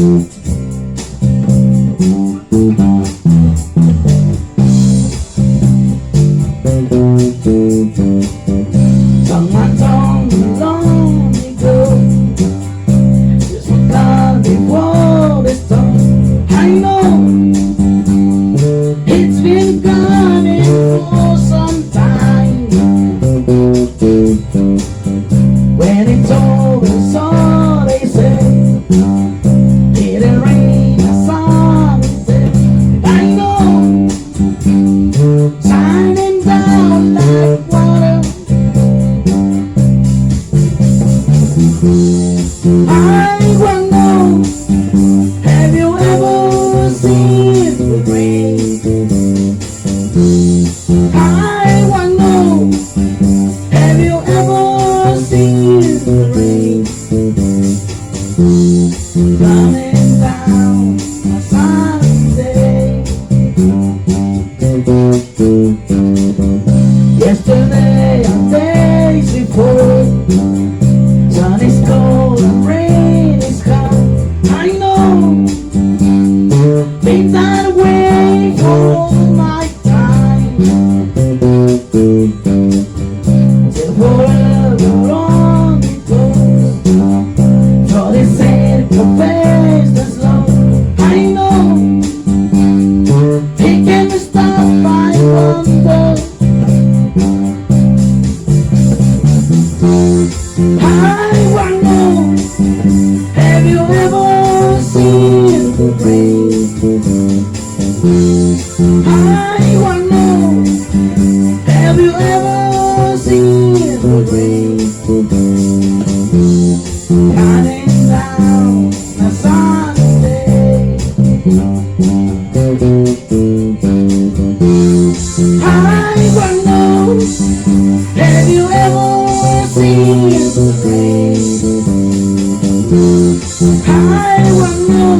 Someone told me long ago, just because the world is tough. I know it's been coming for some time. When it's over, so they say, didn't rain a sun instead. I know, shining down like water. I wanna know, have you ever seen the rain? I wanna know, have you ever seen the rain coming down a Sunday? Yesterday and days before, sun is cold and rain is hot. I know, been that way all my time. Till forever on it goes. So they said, confess that's love. I know, it can be stopped by wonder. I wanna know, have you ever seen the rain? I wanna know, have you ever seen the rain coming down a Sunday? I wanna know, have you ever seen the rain? I wanna know,